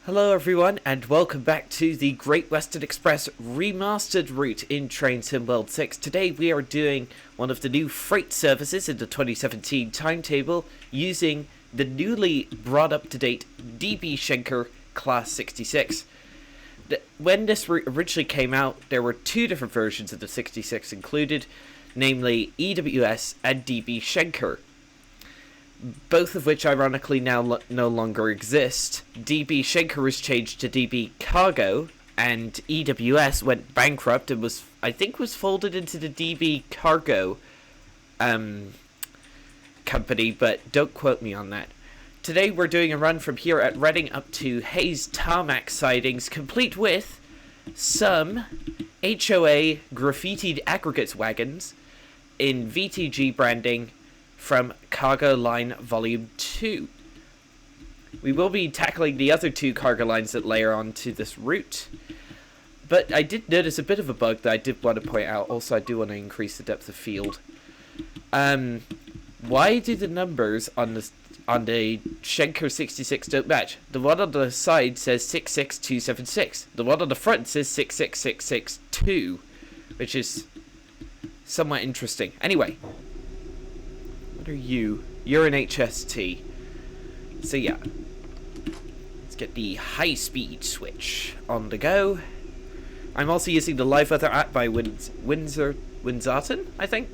Hello everyone, and welcome back to the Great Western Express Remastered route in Train Sim World 6. Today we are doing one of the new freight services in the 2017 timetable using the newly brought up to date DB Schenker Class 66. When this route originally came out, there were two different versions of the 66 included, namely EWS and DB Schenker. Both of which ironically now no longer exist. DB Schenker was changed to DB Cargo, and EWS went bankrupt and was folded into the DB Cargo company, but don't quote me on that. Today we're doing a run from here at Reading up to Hayes Tarmac sidings, complete with some HOA graffitied aggregates wagons in VTG branding from Cargo Line Volume 2. We will be tackling the other two cargo lines that layer onto this route. But I did notice a bit of a bug that I did want to point out. Also, I do want to increase the depth of field. Why do the numbers on the Schenker 66 don't match? The one on the side says 66276. The one on the front says 66662, which is somewhat interesting. Anyway. What are you? You're an HST. So yeah. Let's get the high speed switch on the go. I'm also using the live weather app by Winzarton, I think.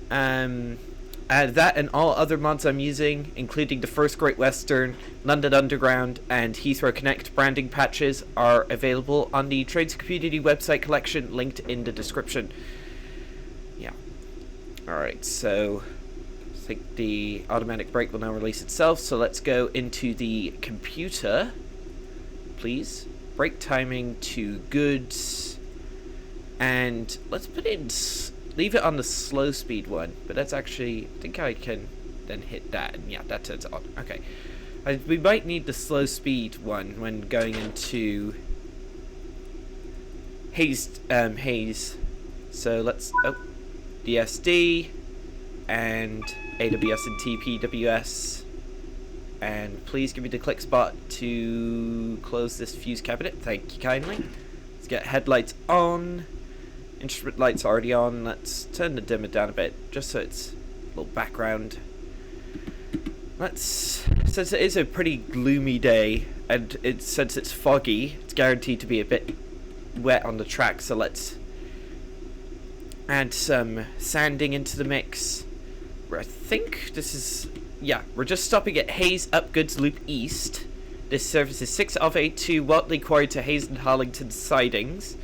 That and all other mods I'm using, including the first Great Western, London Underground, and Heathrow Connect branding patches, are available on the Trains Community website collection linked in the description. Yeah. Alright, so I think the automatic brake will now release itself, so let's go into the computer, please. Brake timing to goods, and let's put in, leave it on the slow speed one, but that's actually, I think I can then hit that, and yeah, that turns it on. Okay, we might need the slow speed one when going into Hayes, so let's, DSD, and AWS and TPWS, and please give me the click spot to close this fuse cabinet, thank you kindly. Let's get headlights on, instrument lights already on. Let's turn the dimmer down a bit just so it's a little background. Since it is a pretty gloomy day and since it's foggy, it's guaranteed to be a bit wet on the track, so let's add some sanding into the mix. I think this is, yeah, we're just stopping at Hayes Upgoods Loop East. This service is 6 of 8 to Watley Quarry to Hayes and Harlington sidings.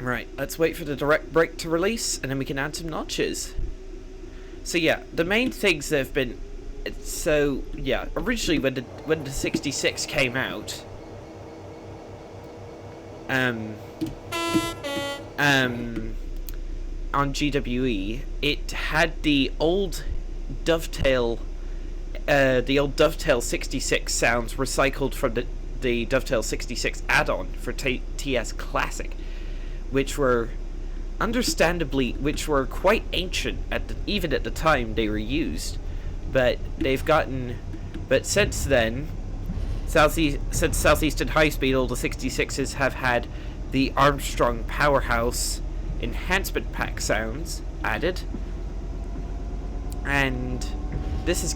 Right, let's wait for the direct brake to release and then we can add some notches. So yeah, the main things that have been, so yeah, originally when the 66 came out, on GWE, it had the old Dovetail 66 sounds recycled from the Dovetail 66 add-on for TS Classic, which were quite ancient even at the time they were used, but since then, since Southeastern High Speed, all the 66s have had the Armstrong Powerhouse enhancement pack sounds added, and this has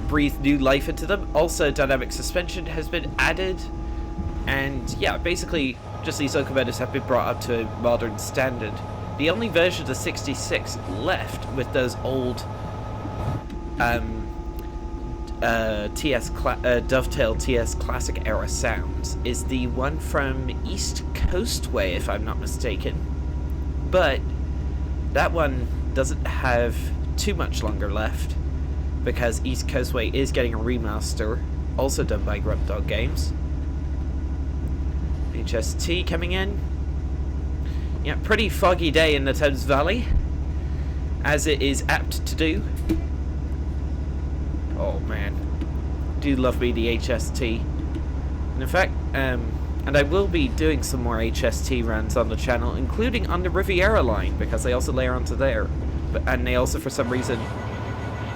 breathed new life into them. Also, dynamic suspension has been added, and yeah, basically just these locomotives have been brought up to a modern standard. The only version of the 66 left with those old Dovetail TS Classic era sounds is the one from East Coastway, if I'm not mistaken. But that one doesn't have too much longer left because East Coastway is getting a remaster, also done by Grub Dog Games. HST coming in. Yeah, pretty foggy day in the Thames Valley, as it is apt to do. Oh man, do love me the HST. And in fact, and I will be doing some more HST runs on the channel, including on the Riviera line, because they also layer onto there. And they also, for some reason,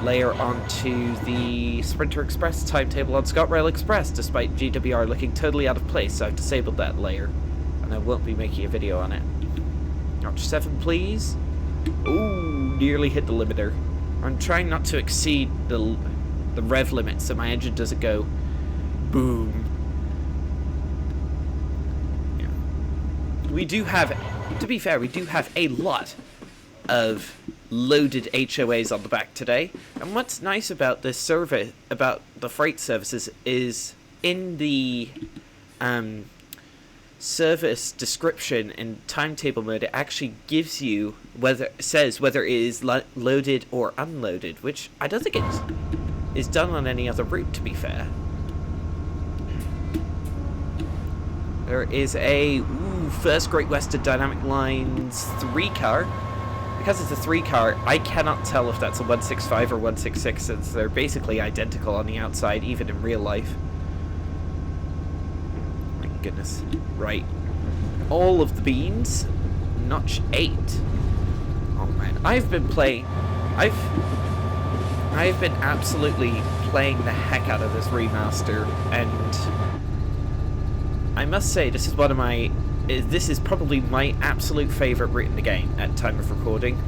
layer onto the Sprinter Express timetable on ScotRail Express, despite GWR looking totally out of place, so I've disabled that layer, and I won't be making a video on it. Notch 7, please. Ooh, nearly hit the limiter. I'm trying not to exceed the rev limit, so my engine doesn't go boom. Yeah. We do have, to be fair, we do have a lot of loaded HOAs on the back today. And what's nice about this service, about the freight services, is in the service description in timetable mode, it actually gives you says whether it is loaded or unloaded, which I don't think it is done on any other route, to be fair. There is a first Great Western Dynamic Lines 3 car. Because it's a 3 car, I cannot tell if that's a 165 or 166, since they're basically identical on the outside, even in real life. My goodness. Right. All of the beans. Notch 8. Oh man. I've been absolutely playing the heck out of this remaster, and I must say this is probably my absolute favourite route in the game at time of recording,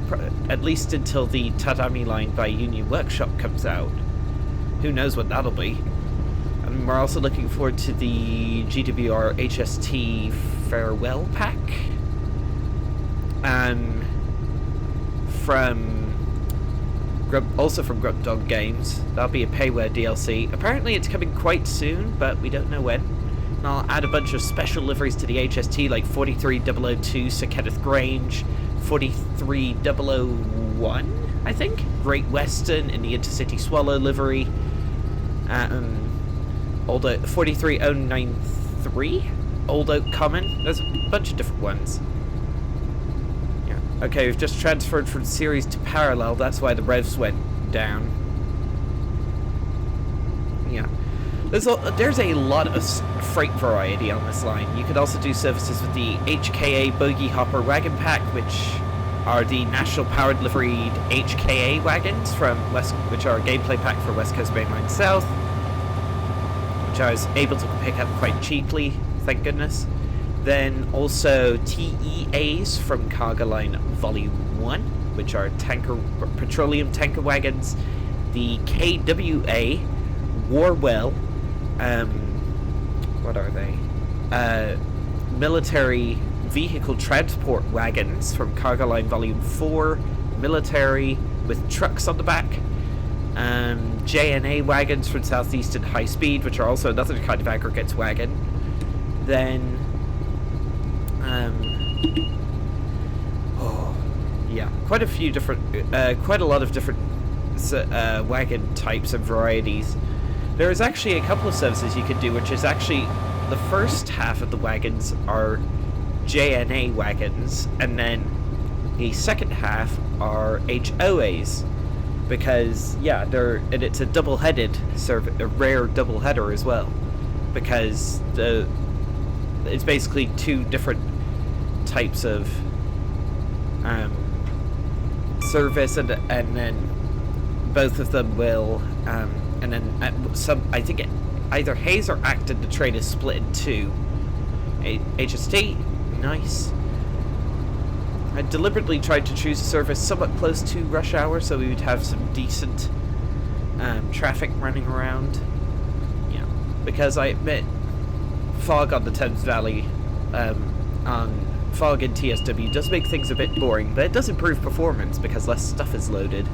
at least until the Tadami line by Union Workshop comes out. Who knows what that'll be. And we're also looking forward to the GWR HST Farewell Pack. Also from Grub Dog Games. That'll be a payware DLC. Apparently it's coming quite soon, but we don't know when. And I'll add a bunch of special liveries to the HST, like 43002 Sir Kenneth Grange, 43001, I think, Great Western in the Intercity Swallow livery, 43093, Old Oak Common. There's a bunch of different ones. Yeah. Okay, we've just transferred from series to parallel. That's why the revs went down. Yeah. There's a lot of freight variety on this line. You could also do services with the HKA Bogey Hopper Wagon Pack, which are the National Powered Liveried HKA wagons which are a gameplay pack for West Coast Mainline South, which I was able to pick up quite cheaply, thank goodness. Then also TEAs from Cargo Line Volume 1, which are petroleum tanker wagons. The KWA Warwell, what are they? Military vehicle transport wagons from Cargo Line Volume 4, military with trucks on the back. JNA wagons from Southeastern High Speed, which are also another kind of aggregates wagon. Then, quite a lot of different wagon types and varieties. There is actually a couple of services you could do, which is actually the first half of the wagons are JNA wagons, and then the second half are HOAs, because it's a double-headed a rare double-header as well, because it's basically two different types of service, and then both of them will. And then I think either Hayes or Acton, the train is split in two. HST, nice. I deliberately tried to choose a service somewhat close to rush hour, so we would have some decent traffic running around. Yeah, because I admit, fog on the Thames Valley, on fog in TSW does make things a bit boring, but it does improve performance because less stuff is loaded.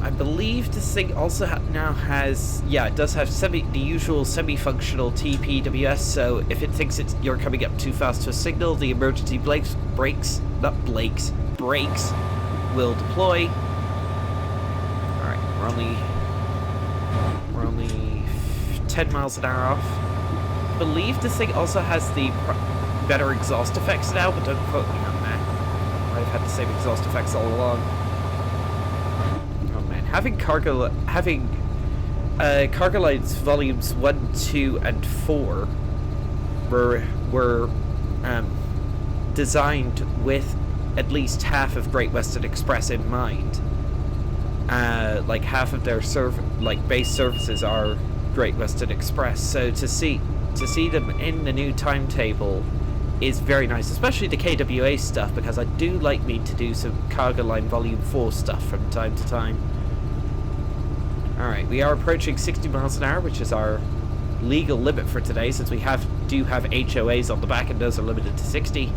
I believe this thing also now has, it does have the usual semi-functional TPWS, so if it thinks you're coming up too fast to a signal, the emergency brakes will deploy. Alright, we're only 10 miles an hour off. I believe this thing also has the better exhaust effects now, but don't quote me on that. I've had the same exhaust effects all along. Having Cargo Lines Volumes 1, 2, and 4 were designed with at least half of Great Western Express in mind. Like half of their base services are Great Western Express. So to see them in the new timetable is very nice, especially the KWA stuff, because I do like me to do some Cargo Line Volume 4 stuff from time to time. Alright, we are approaching 60 miles an hour, which is our legal limit for today, since we do have HOAs on the back, and those are limited to 60.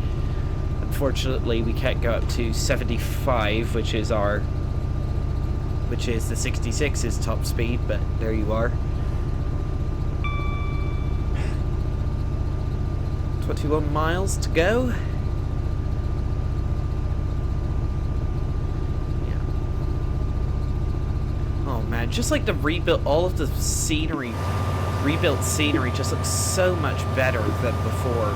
Unfortunately, we can't go up to 75, which is the 66's top speed, but there you are. 21 miles to go. Yeah. Oh man, just like the all of the scenery, rebuilt scenery just looks so much better than before.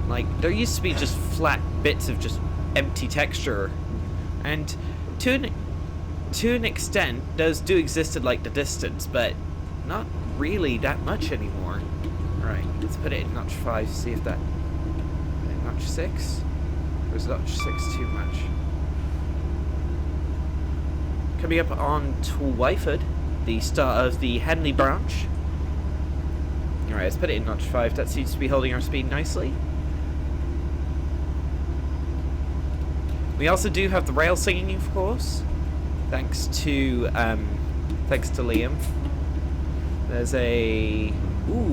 Like, there used to be just flat bits of just empty texture, and to an extent, those do exist at like the distance, but not really that much anymore. Alright, let's put it in notch 5, see if that... notch 6? Or is notch 6 too much? Coming up on Twyford, the start of the Henley branch. Alright, let's put it in notch 5. That seems to be holding our speed nicely. We also do have the rail singing, of course, thanks to Liam. There's a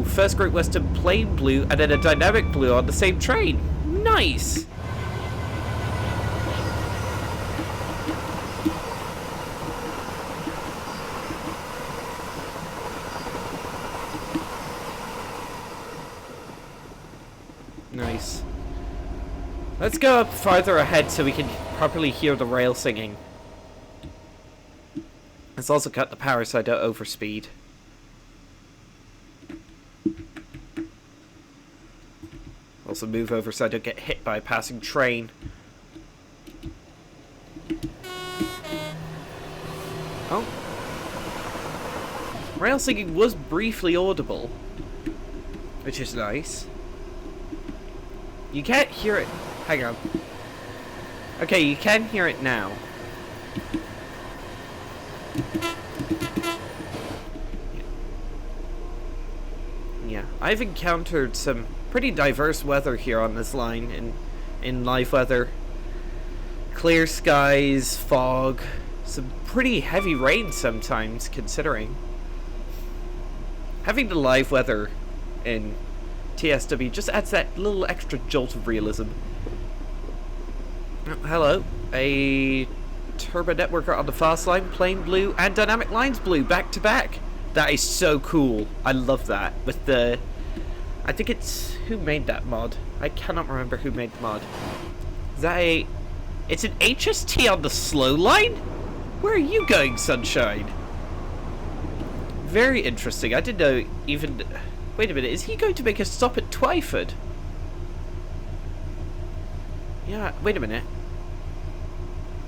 first Great Western plain blue and then a dynamic blue on the same train. Nice. Nice. Let's go up farther ahead so we can properly hear the rail singing. Let's also cut the power so I don't overspeed. Also move over so I don't get hit by a passing train. Oh. Rail singing was briefly audible, which is nice. You can't hear it. Hang on. Okay, you can hear it now. Yeah, I've encountered some pretty diverse weather here on this line in live weather. Clear skies, fog, some pretty heavy rain sometimes, considering. Having the live weather in TSW just adds that little extra jolt of realism. Oh, hello. A turbo networker on the fast line, plain blue, and dynamic lines blue, back to back. That is so cool. I love that. With the... I think it's... Who made that mod? I cannot remember who made the mod. Is that a... It's an HST on the slow line? Where are you going, Sunshine? Very interesting. I didn't know even... Wait a minute, is he going to make a stop at Twyford? Yeah, wait a minute.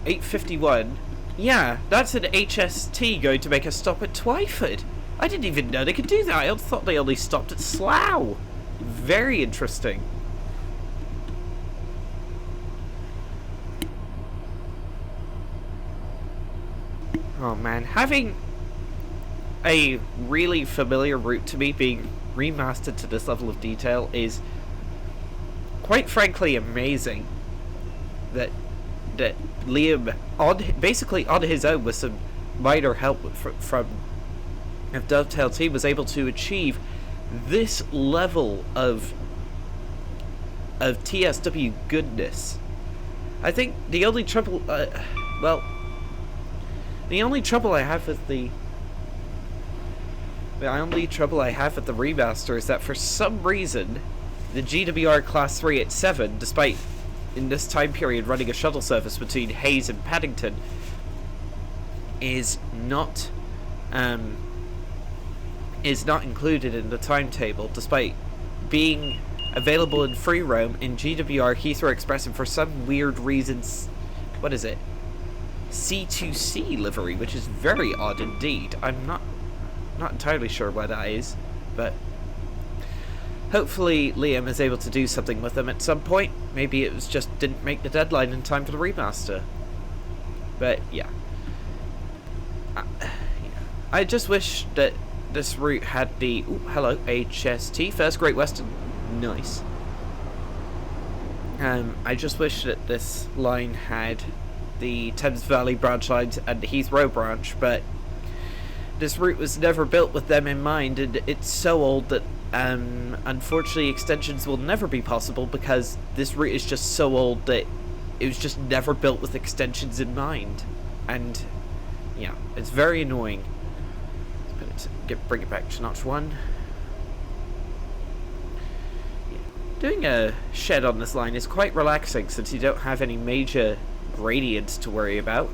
8:51. Yeah, that's an HST going to make a stop at Twyford. I didn't even know they could do that. I thought they only stopped at Slough. Very interesting. Oh man, having a really familiar route to me being remastered to this level of detail is quite frankly amazing. That Liam, basically on his own with some minor help from Dovetail team, was able to achieve this level of TSW goodness. I think the only trouble, the only trouble I have with the remaster is that for some reason the GWR Class 3 at 7, despite in this time period running a shuttle service between Hayes and Paddington, is not included in the timetable, despite being available in free roam in GWR Heathrow Express, and for some weird reasons, what is it? C2C livery, which is very odd indeed. I'm not entirely sure why that is. but hopefully Liam is able to do something with them at some point. Maybe it was just didn't make the deadline in time for the remaster. But yeah. I just wish that this route had the... Ooh, hello, HST, First Great Western. Nice. I just wish that this line had the Thames Valley branch lines and the Heathrow branch, but this route was never built with them in mind, and it's so old that unfortunately extensions will never be possible, because this route is just so old that it was just never built with extensions in mind. And yeah, it's very annoying. Bring it back to notch 1. Doing a shed on this line is quite relaxing, since you don't have any major gradients to worry about.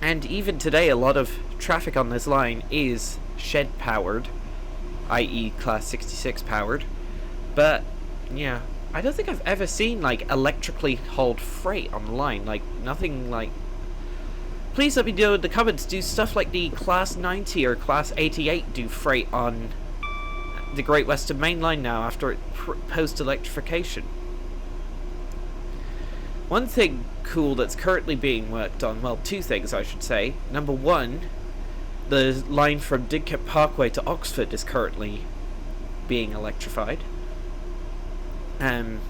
And even today, a lot of traffic on this line is shed powered, i.e. class 66 powered. But yeah, I don't think I've ever seen like electrically hauled freight on the line. Like nothing like... Please let me know in the comments, do stuff like the class 90 or class 88 do freight on the Great Western Main Line now after post-electrification? One thing cool that's currently being worked on, well, two things I should say. Number one, the line from Didcot Parkway to Oxford is currently being electrified. And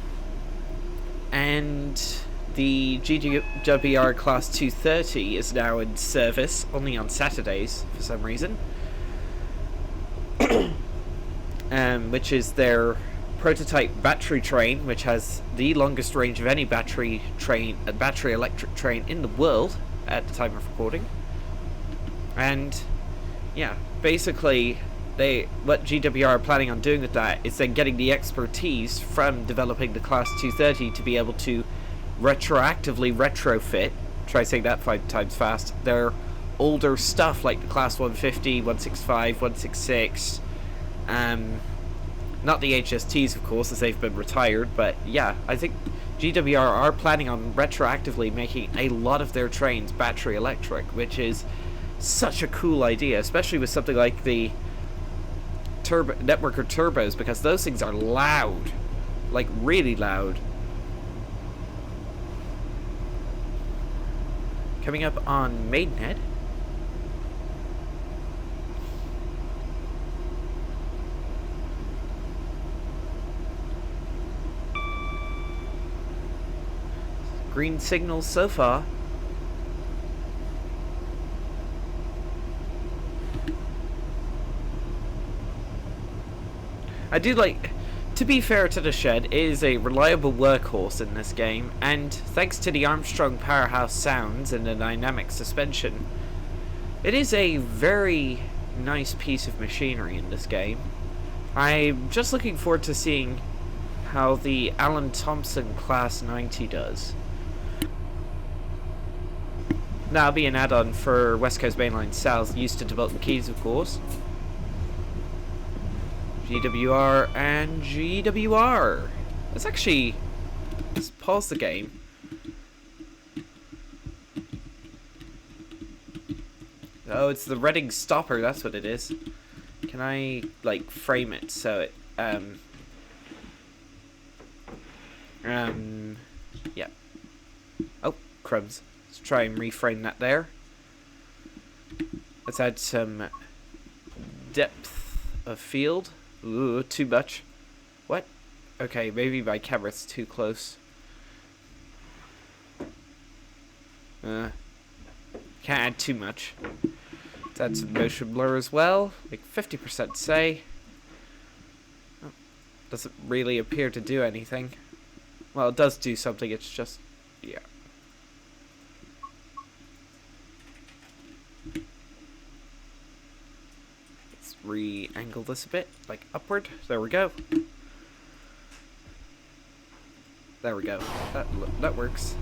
the GWR Class 230 is now in service, only on Saturdays for some reason. Which is their prototype battery train, which has the longest range of any battery electric train in the world at the time of recording. And yeah, basically what GWR are planning on doing with that is then getting the expertise from developing the Class 230 to be able to retroactively retrofit, try saying that 5 times fast, their older stuff like the Class 150, 165, 166, not the HSTs of course, as they've been retired, but yeah, I think GWR are planning on retroactively making a lot of their trains battery electric, which is such a cool idea, especially with something like the networker turbos, because those things are loud, like really loud. Coming up on Maidenhead. Green signals so far. I do like, to be fair to the shed, it is a reliable workhorse in this game, and thanks to the Armstrong powerhouse sounds and the dynamic suspension, it is a very nice piece of machinery in this game. I'm just looking forward to seeing how the Alan Thompson Class 90 does. That'll be an add-on for West Coast Mainline South, used to Development Keys of course. GWR and GWR. Let's pause the game. Oh, it's the Reading stopper, that's what it is. Can I, like, frame it so it, yeah. Oh, crumbs. Let's try and reframe that there. Let's add some depth of field. Ooh, too much. What? Okay, maybe my camera's too close. Can't add too much. Let's add some motion blur as well. Like 50% say. Oh, doesn't really appear to do anything. Well, it does do something, it's just... yeah. Re-angle this a bit, like upward. There we go. There we go. That works.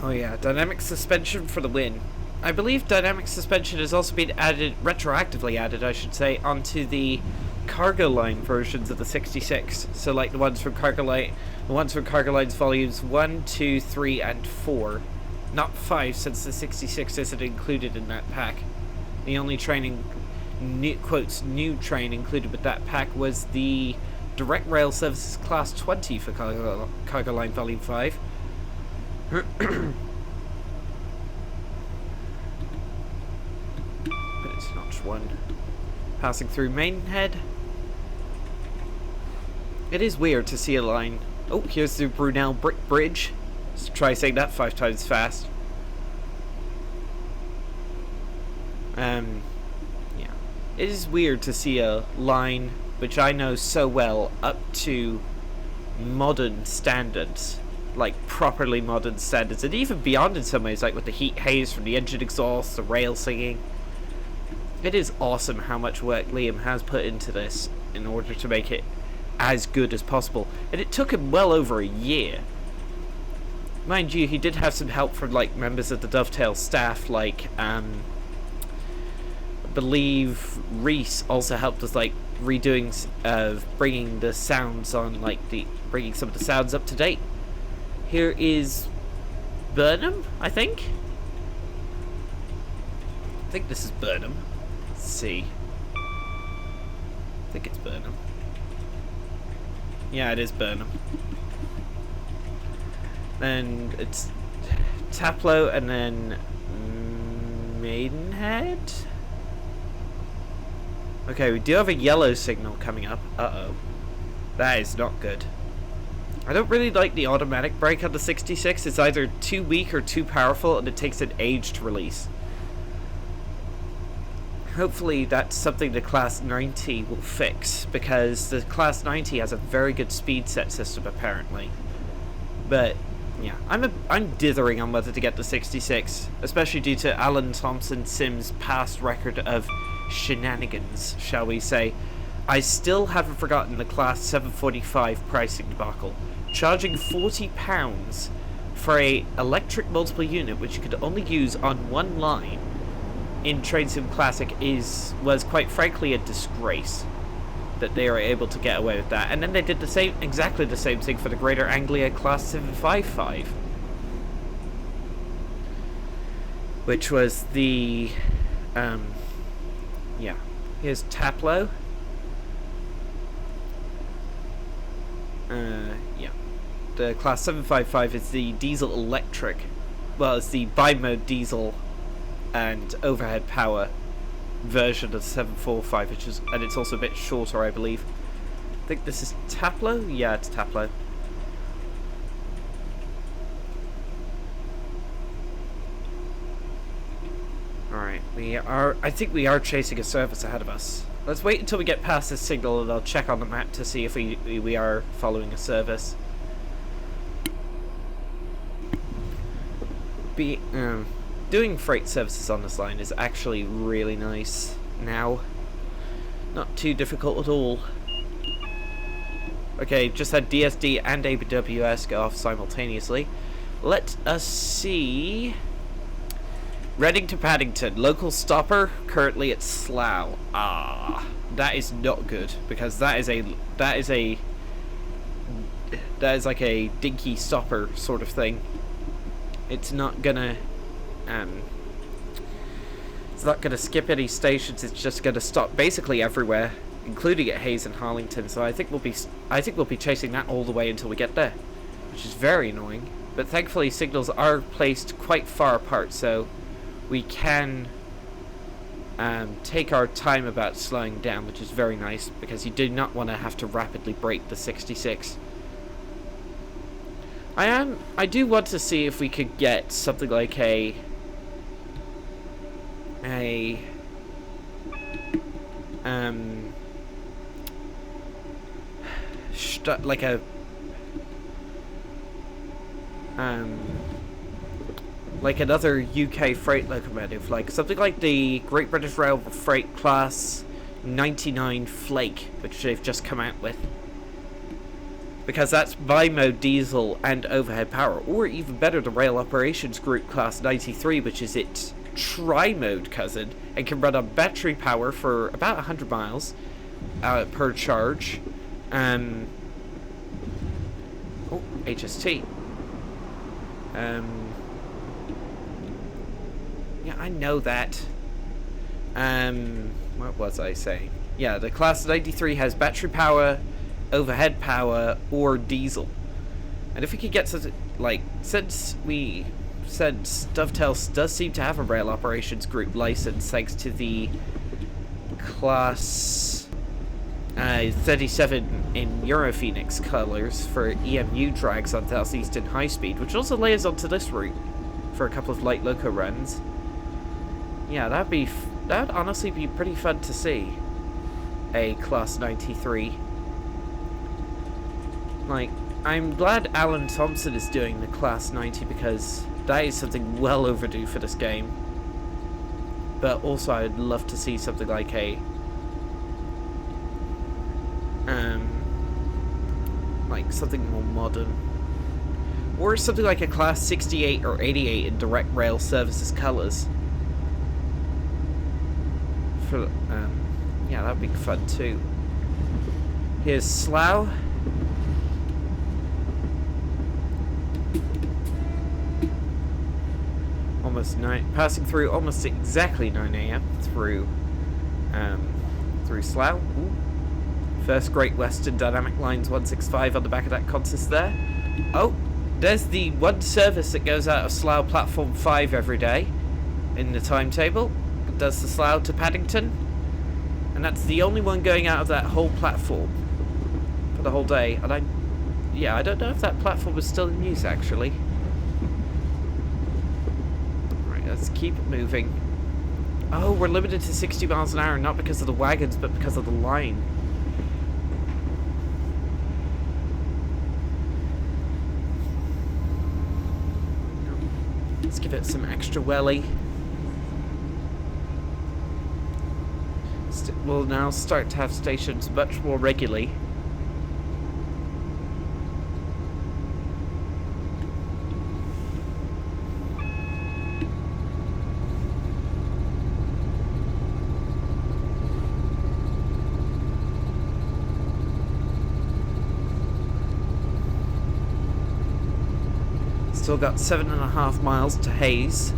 Oh yeah, dynamic suspension for the win. I believe dynamic suspension has also been added, retroactively added, I should say, onto the cargo line versions of the 66. So like the ones from cargo lines volumes 1, 2, 3, and 4. Not 5, since the 66 isn't included in that pack. The only training, quotes, new train included with that pack was the Direct Rail Services Class 20 for Cargo Line Volume 5. But it's not one. Passing through Maidenhead. It is weird to see a line. Oh, here's the Brunel Brick Bridge. Let's try saying that 5 times fast. Yeah. It is weird to see a line which I know so well up to modern standards. Like, properly modern standards. And even beyond in some ways, like with the heat haze from the engine exhaust, the rail singing. It is awesome how much work Liam has put into this in order to make it as good as possible. And it took him well over a year. Mind you, he did have some help from like members of the Dovetail staff, like I believe Reese also helped us like redoing bringing the sounds on, like bringing some of the sounds up to date. Here is Burnham, I think this is Burnham. Let's see. I think it's Burnham. Yeah, it is Burnham. Then it's Taplow and then Maidenhead? Okay, we do have a yellow signal coming up. Uh-oh. That is not good. I don't really like the automatic brake on the 66. It's either too weak or too powerful, and it takes an age to release. Hopefully that's something the Class 90 will fix, because the Class 90 has a very good speed set system apparently. But yeah, I'm dithering on whether to get the 66, especially due to Alan Thompson Sim's past record of shenanigans, shall we say. I still haven't forgotten the Class 745 pricing debacle. Charging £40 for a electric multiple unit which you could only use on one line in Train Sim Classic was quite frankly a disgrace that they were able to get away with that. And then they did exactly the same thing for the Greater Anglia Class 755, which was the yeah, here's Taplow. Yeah, the Class 755 is the diesel electric, well, it's the bi-mode diesel and overhead power version of the 745, which is, and it's also a bit shorter, I believe. I think this is Taplow? Yeah, it's Taplow. Alright, I think we are chasing a service ahead of us. Let's wait until we get past this signal and I'll check on the map to see if we are following a service. Doing freight services on this line is actually really nice now. Not too difficult at all. Okay, just had DSD and ABWS go off simultaneously. Let us see. Reading to Paddington, local stopper, currently at Slough. Ah, that is not good, because that is like a dinky stopper sort of thing. It's not gonna skip any stations. It's just gonna stop basically everywhere, including at Hayes and Harlington. So I think we'll be chasing that all the way until we get there, which is very annoying. But thankfully signals are placed quite far apart, so we can take our time about slowing down, which is very nice, because you do not want to have to rapidly brake the 66. I do want to see if we could get something like like another UK freight locomotive, like something like the Great British Rail Freight Class 99 Flake, which they've just come out with. Because that's bi-mode diesel and overhead power, or even better, the Rail Operations Group Class 93, which is its tri-mode cousin, and can run on battery power for about 100 miles per charge. Oh, Yeah, I know that. What was I saying? Yeah, the Class 93 has battery power, overhead power, or diesel. And if we could get something, like, since Dovetail does seem to have a rail operations group license thanks to the Class 37 in Europhoenix colors for EMU drags on Southeastern High Speed, which also layers onto this route for a couple of light loco runs. Yeah, that'd honestly be pretty fun to see. A Class 93. Like, I'm glad Alan Thompson is doing the Class 90 because that is something well overdue for this game. But also I'd love to see something like a like something more modern. Or something like a Class 68 or 88 in direct rail services colors. For yeah, that'd be fun too. Here's Slough. Passing through almost exactly 9 AM through Slough. Ooh. First Great Western Dynamic Lines 165 on the back of that consist there. Oh, there's the one service that goes out of Slough Platform 5 every day in the timetable. It does the Slough to Paddington. And that's the only one going out of that whole platform for the whole day. And I don't know if that platform is still in use actually. Let's keep it moving. Oh, we're limited to 60 miles an hour, not because of the wagons, but because of the line. Let's give it some extra welly. We'll now start to have stations much more regularly. Still got 7.5 miles to Hayes.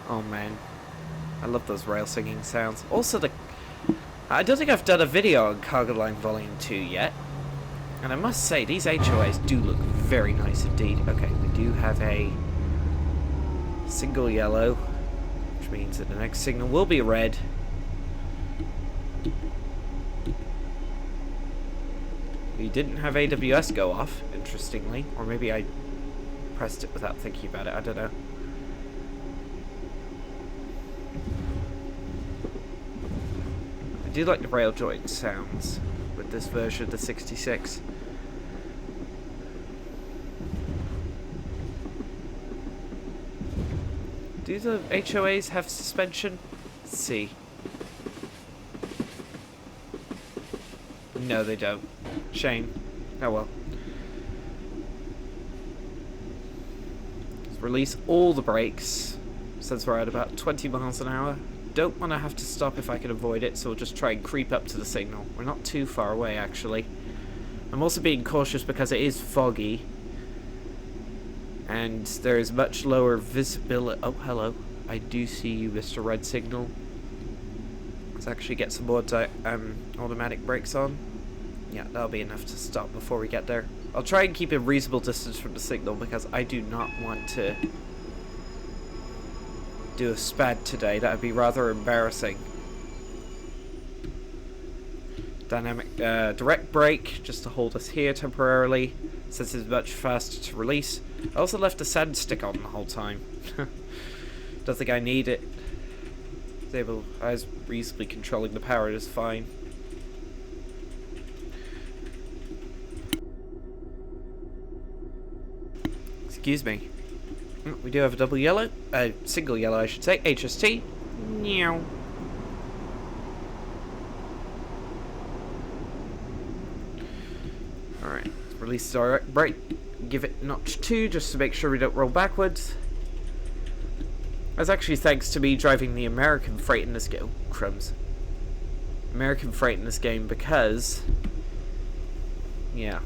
Oh man, I love those rail singing sounds. Also, I don't think I've done a video on Cargo Line Volume 2 yet. And I must say, these HOAs do look very nice indeed. Okay, we do have a single yellow, which means that the next signal will be red. We didn't have AWS go off, interestingly. Or maybe I pressed it without thinking about it, I don't know. I do like the rail joint sounds with this version of the 66. Do the HOAs have suspension? Let's see. No, they don't. Shame. Oh well. Let's release all the brakes since we're at about 20 miles an hour. Don't want to have to stop if I can avoid it, so we'll just try and creep up to the signal. We're not too far away, actually. I'm also being cautious because it is foggy. And there is much lower visibility. Oh, hello. I do see you, Mr. Red Signal. Let's actually get some more automatic brakes on. Yeah, that'll be enough to stop before we get there. I'll try and keep a reasonable distance from the signal because I do not want to do a SPAD today. That would be rather embarrassing. Dynamic direct brake just to hold us here temporarily, since it's much faster to release. I also left the sand stick on the whole time. Don't think I need it. I was reasonably controlling the power just fine. Excuse me. We do have a double yellow, single yellow I should say, HST. Meow. Alright, release direct brake. Give it notch 2 just to make sure we don't roll backwards. That's actually thanks to me driving the American freight in this game. Oh, crumbs. American freight in this game because, yeah,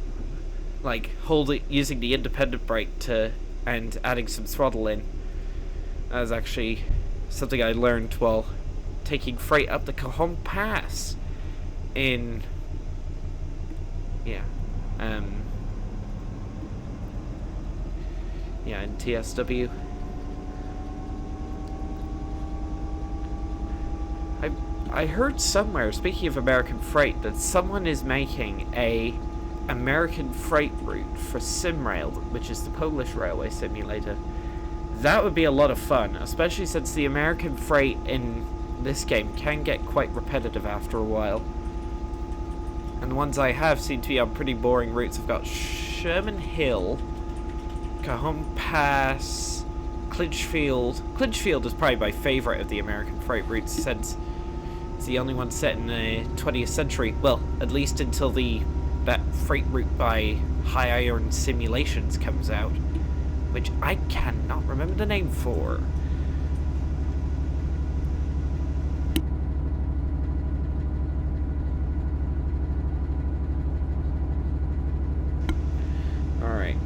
like using the independent brake and adding some throttle in. That was actually something I learned while taking freight up the Cajon Pass in, in TSW. I heard somewhere, speaking of American freight, that someone is making a American freight route for SimRail, which is the Polish railway simulator. That would be a lot of fun, especially since the American freight in this game can get quite repetitive after a while. And the ones I have seem to be on pretty boring routes. I've got Sherman Hill, Cajon Pass, Clinchfield. Clinchfield is probably my favourite of the American freight routes since it's the only one set in the 20th century. Well, at least until that freight route by High Iron Simulations comes out, which I cannot remember the name for. Alright.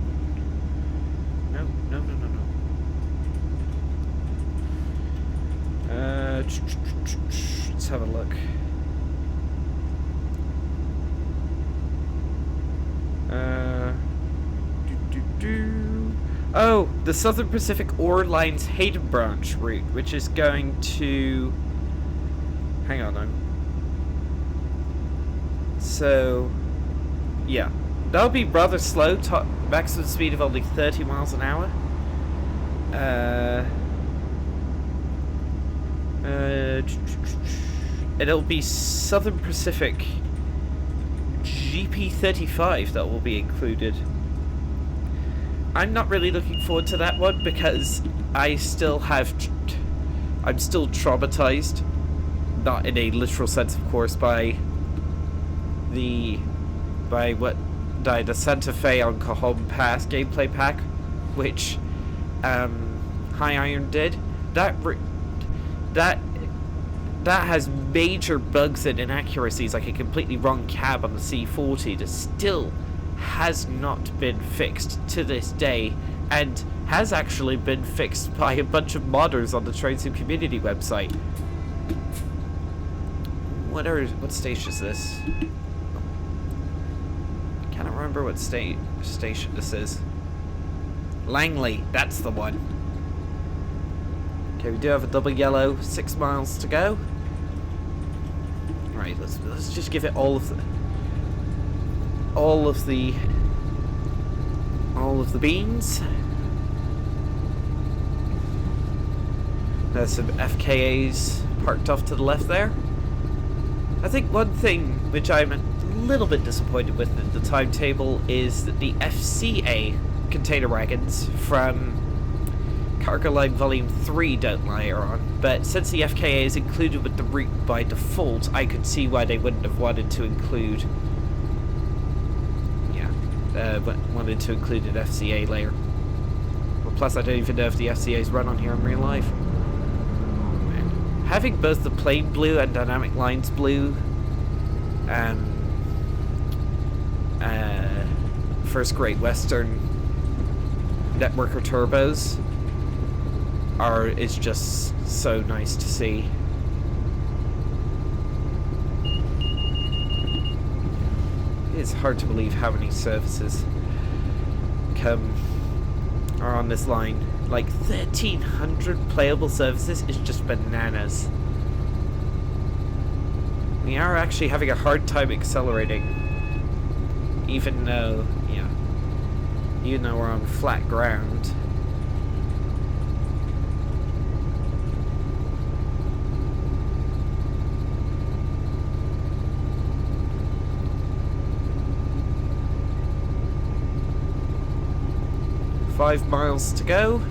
No. Let's have a look. Oh, the Southern Pacific Ore Line's Hayden Branch route, which is going to... Hang on. So, yeah. That'll be rather slow, maximum speed of only 30 miles an hour. It'll be Southern Pacific GP35 that will be included. I'm not really looking forward to that one because I'm still traumatized, not in a literal sense of course, by the Santa Fe on Cajon Pass gameplay pack, which High Iron did. That has major bugs and inaccuracies, like a completely wrong cab on the C40 that still has not been fixed to this day, and has actually been fixed by a bunch of modders on the Train Sim community website. What station is this? I cannot remember what station this is. Langley, that's the one. Okay, we do have a double yellow, 6 miles to go. Right, let's just give it all of the beans. There's some FKAs parked off to the left there. I think one thing which I'm a little bit disappointed with in the timetable is that the FCA container wagons from Cargo Line Volume 3 don't layer on, but since the FKA is included with the route by default, I could see why they wouldn't have wanted to include an FCA layer. Well, plus I don't even know if the FCAs run on here in real life. Oh man. Having both the plain blue and dynamic lines blue First Great Western Networker turbos is just so nice to see. It's hard to believe how many services are on this line. Like 1,300 playable services is just bananas. We are actually having a hard time accelerating, even though we're on flat ground. Five miles to go.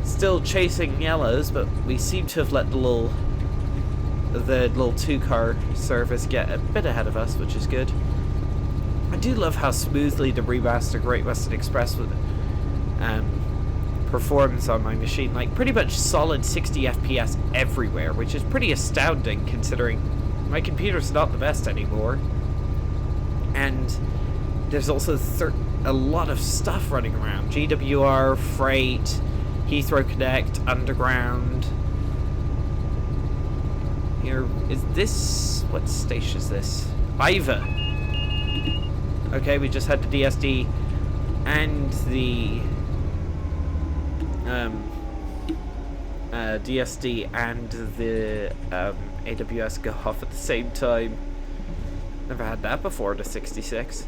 Still chasing yellows, but we seem to have let the little two-car service get a bit ahead of us, which is good. I do love how smoothly the remastered Great Western Express performs on my machine. Like, pretty much solid 60 FPS everywhere, which is pretty astounding considering my computer's not the best anymore. And there's also a lot of stuff running around. GWR, Freight, Heathrow Connect, Underground. Here, is this... what station is this? Iva. Okay, we just had the DSD and the... DSD and the AWS go off at the same time. Never had that before, the 66.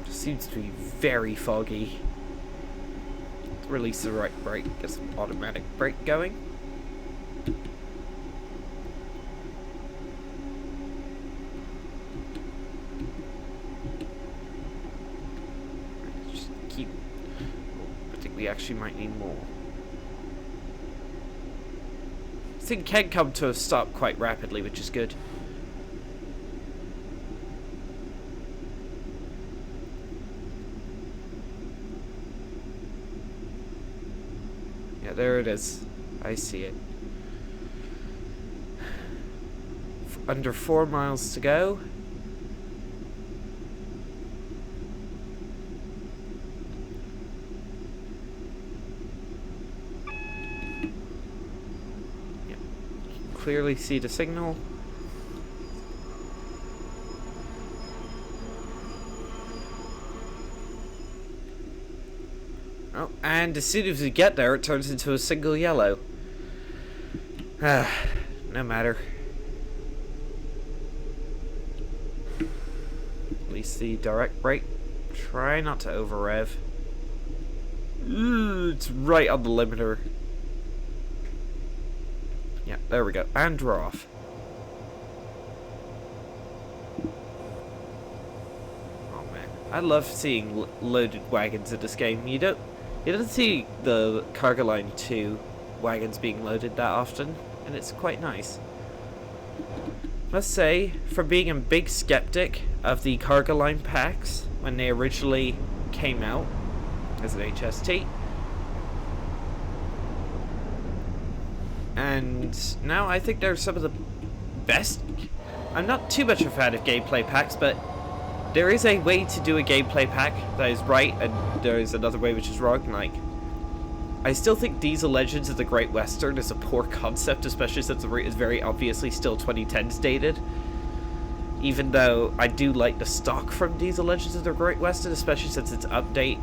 Seems to be very foggy. Release the right brake, get some automatic brake going. Just keep... I think we actually might need more. This thing can come to a stop quite rapidly, which is good. There it is. I see it. Under 4 miles to go. Yep. Clearly see the signal. Oh, and as soon as we get there, it turns into a single yellow. No matter. At least the direct brake. Try not to over rev. It's right on the limiter. Yeah, there we go. And we're off. Oh man, I love seeing loaded wagons in this game. You don't see the Cargo Line 2 wagons being loaded that often, and it's quite nice. Must say, for being a big skeptic of the Cargo Line packs when they originally came out as an HST, and now I think they're some of the best. I'm not too much a fan of gameplay packs, but there is a way to do a gameplay pack that is right, and there is another way which is wrong. Like, I still think Diesel Legends of the Great Western is a poor concept, especially since the is very obviously still 2010s dated. Even though I do like the stock from Diesel Legends of the Great Western, especially since the update.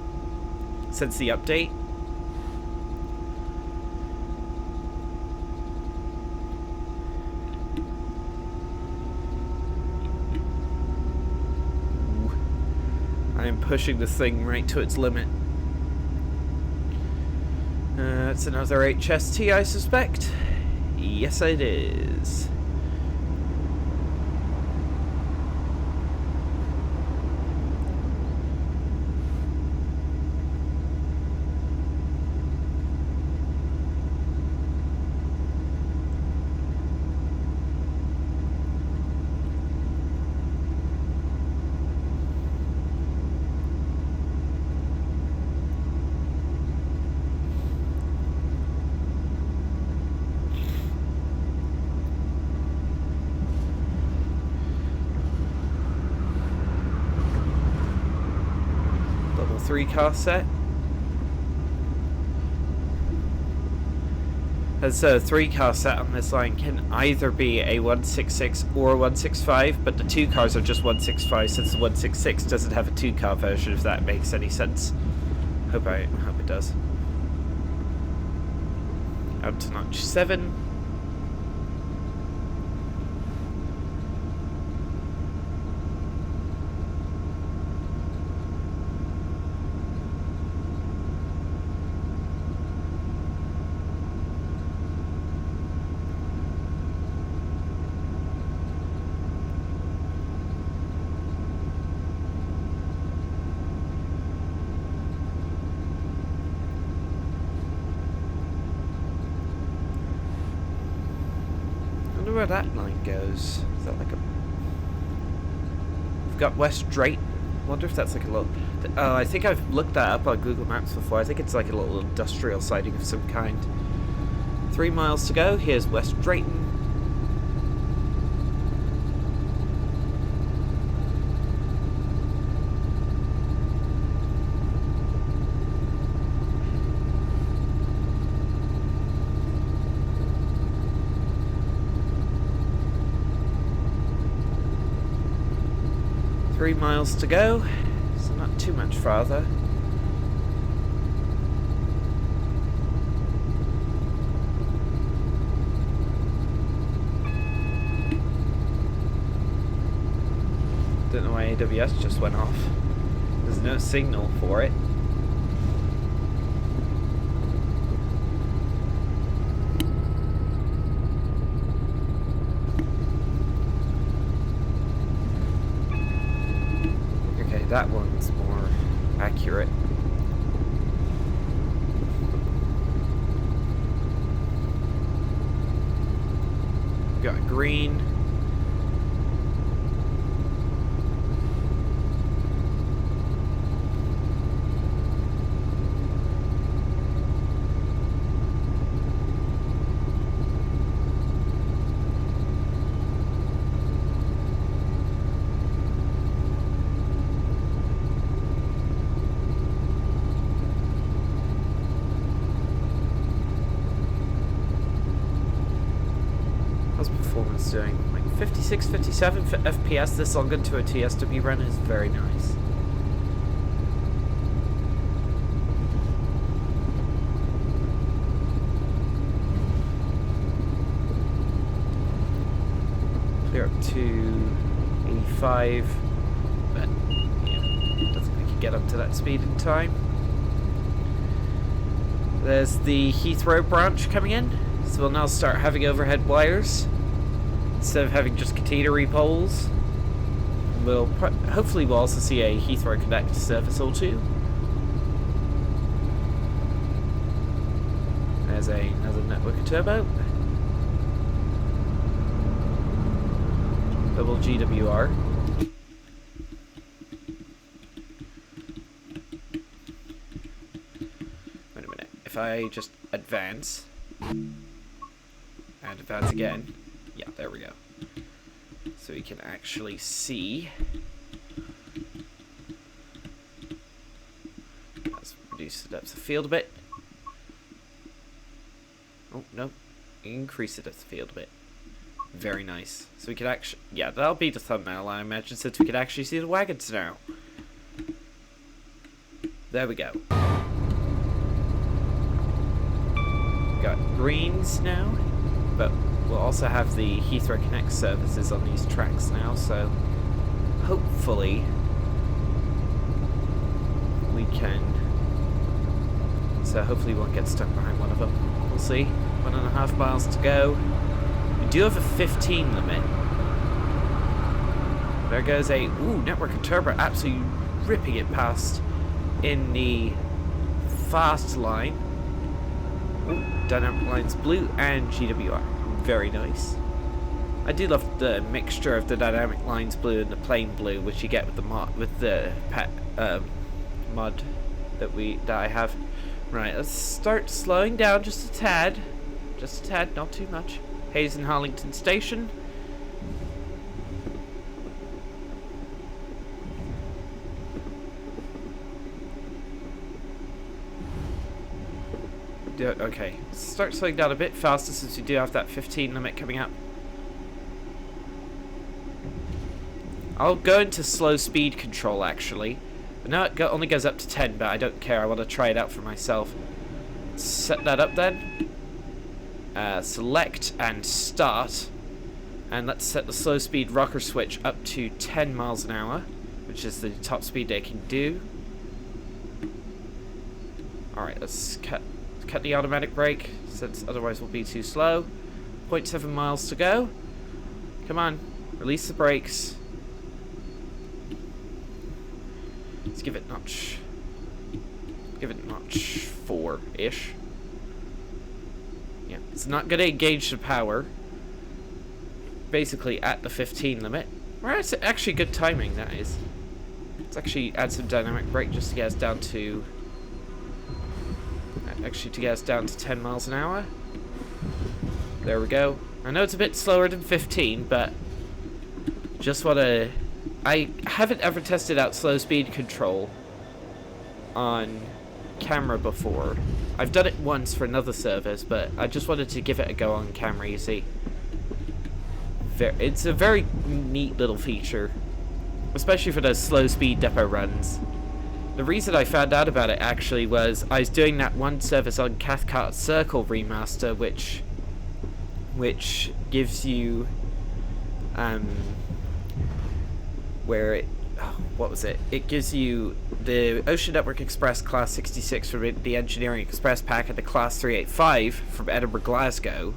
I am pushing this thing right to its limit. It's another HST, I suspect. Yes, it is. Level 3 car set. As a 3 car set on this line can either be a 166 or a 165, but the 2 cars are just 165 since the 166 doesn't have a 2 car version, if that makes any sense. Hope it does. Up to notch 7. where that line goes. Is that like a... We've got West Drayton. Wonder if that's like a little... Oh, I think I've looked that up on Google Maps before. I think it's like a little industrial siding of some kind. 3 miles to go. Here's West Drayton. Three miles to go, so not too much farther. Don't know why AWS just went off. There's no signal for it. That one's more accurate. Got green. Doing like 56, 57 FPS this long into a TSW run is very nice. Clear up to 85, but yeah, doesn't think you get up to that speed in time. There's the Heathrow branch coming in, so we'll now start having overhead wires. Instead of having just catenary poles, hopefully we'll also see a Heathrow Connect service or two. There's another network turbo. Double GWR. Wait a minute. If I just advance and advance again. Yeah, there we go. So we can actually see. Let's reduce the depth of field a bit. Oh, no. Increase the depth of field a bit. Very nice. So we can actually... Yeah, that'll be the thumbnail, I imagine, since we can actually see the wagons now. There we go. Got greens now, but... We'll also have the Heathrow Connect services on these tracks now, so hopefully we can... So hopefully we won't get stuck behind one of them. We'll see. 1.5 miles to go. We do have a 15 limit. There goes a... Ooh, Network and Turbo absolutely ripping it past in the fast line. Ooh, Dynamic Lines Blue and GWR. Very nice. I do love the mixture of the Dynamic Lines Blue and the plain blue, which you get with the mod that I have. Right, let's start slowing down just a tad, not too much. Hayes and Harlington Station. Okay, start slowing down a bit faster since we do have that 15 limit coming up. I'll go into slow speed control actually. Now it only goes up to 10, but I don't care. I want to try it out for myself. Set that up then. Select and start. And let's set the slow speed rocker switch up to 10 miles an hour, which is the top speed they can do. Alright, let's cut the automatic brake, since otherwise we'll be too slow. 0.7 miles to go. Come on, release the brakes. Let's give it notch 4-ish. Yeah, it's not going to engage the power. basically at the 15 limit. Well, it's actually good timing, that is. Let's actually add some dynamic brake just to get us down to... Actually, to get us down to 10 miles an hour. There we go. I know it's a bit slower than 15, but... Just want to... I haven't ever tested out slow speed control on camera before. I've done it once for another service, but I just wanted to give it a go on camera, you see. It's a very neat little feature, especially for those slow speed depot runs. The reason I found out about it actually was I was doing that one service on Cathcart Circle Remaster, which gives you where it, what was it? It gives you the Ocean Network Express Class 66 from the Engineering Express pack and the Class 385 from Edinburgh Glasgow,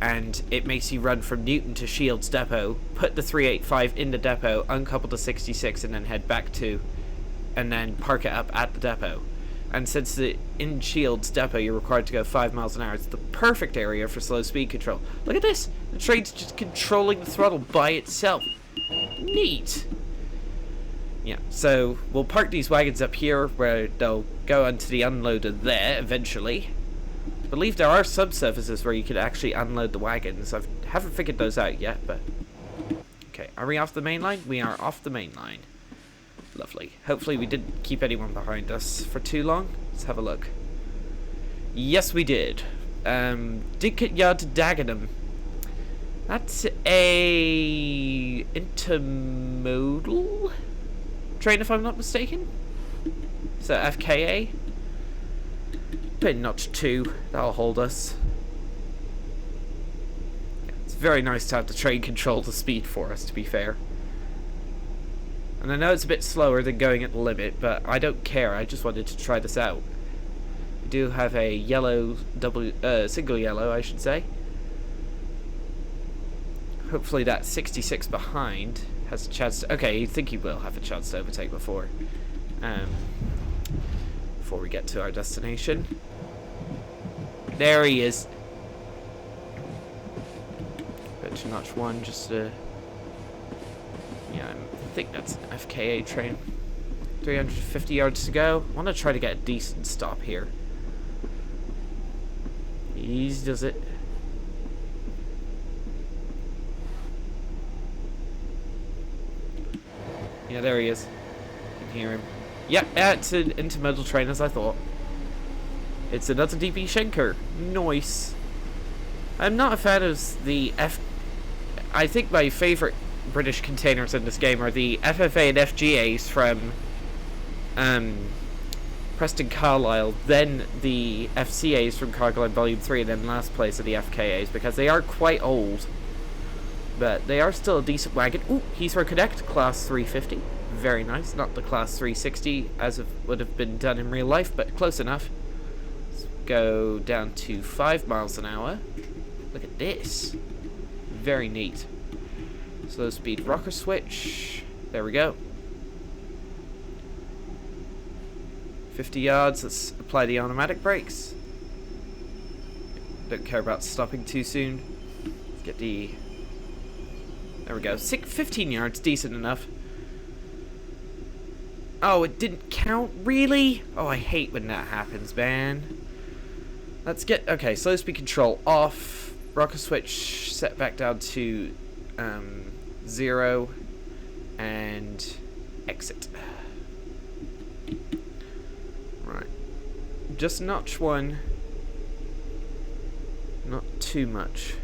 and it makes you run from Newton to Shields Depot, put the 385 in the depot, uncouple the 66, and then head back to, and then park it up at the depot. And since in Shields Depot you're required to go 5 miles an hour, it's the perfect area for slow speed control. Look at this! The train's just controlling the throttle by itself. Neat! Yeah, so we'll park these wagons up here where they'll go onto the unloader there eventually. I believe there are subsurfaces where you could actually unload the wagons. I haven't figured those out yet, but... Okay, are we off the main line? We are off the main line. Lovely. Hopefully we didn't keep anyone behind us for too long. Let's have a look. Yes, we did. Didcot Yard to Dagenham. That's a intermodal train, if I'm not mistaken. So FKA. Pin notch 2. That'll hold us. Yeah, it's very nice to have the train control the speed for us, to be fair. And I know it's a bit slower than going at the limit, but I don't care. I just wanted to try this out. We do have a yellow, single yellow, I should say. Hopefully that 66 behind has a chance to... Okay, you think he will have a chance to overtake before we get to our destination. There he is. Bit to notch 1 just to... Yeah, I think that's an FKA train. 350 yards to go. I want to try to get a decent stop here. Easy does it. Yeah, there he is. You can hear him. Yep, it's an intermodal train as I thought. It's another DB Schenker. Nice. I'm not a fan of the I think my favourite British containers in this game are the FFA and FGAs from Preston Carlisle, then the FCAs from Cargoline Volume 3, and then last place are the FKAs, because they are quite old. But they are still a decent wagon. Ooh, Heathrow Connect, Class 350. Very nice. Not the Class 360 as it would have been done in real life, but close enough. Let's go down to 5 miles an hour. Look at this. Very neat. Slow speed rocker switch. There we go. 50 yards. Let's apply the automatic brakes. Don't care about stopping too soon. Let's get the... There we go. 15 yards. Decent enough. Oh, it didn't count? Really? Oh, I hate when that happens, man. Let's get... Okay, slow speed control off. Rocker switch set back down to 0. And exit. Right. Just notch 1. Not too much.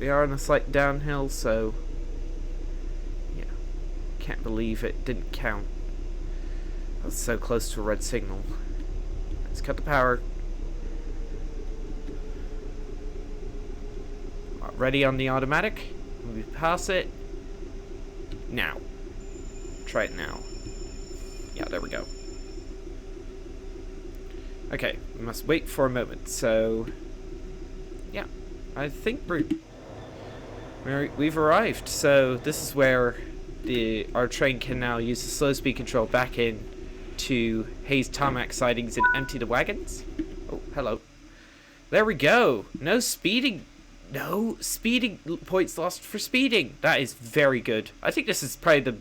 We are on a slight downhill, so... Yeah. Can't believe it didn't count. That's so close to a red signal. Let's cut the power. Ready on the automatic. We pass it. Now. Try it now. Yeah, there we go. Okay, we must wait for a moment, so... Yeah, I think we've arrived. So this is where our train can now use the slow speed control back in to haze tarmac sidings and empty the wagons. Oh, hello. There we go. No speeding No, speeding points lost for speeding. That is very good. I think this is probably the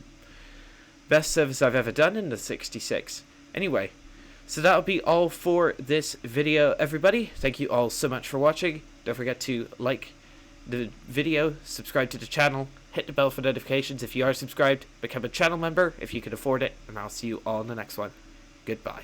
best service I've ever done in the 66. Anyway, so that'll be all for this video, everybody. Thank you all so much for watching. Don't forget to like the video, subscribe to the channel, hit the bell for notifications if you are subscribed, become a channel member if you can afford it, and I'll see you all in the next one. Goodbye.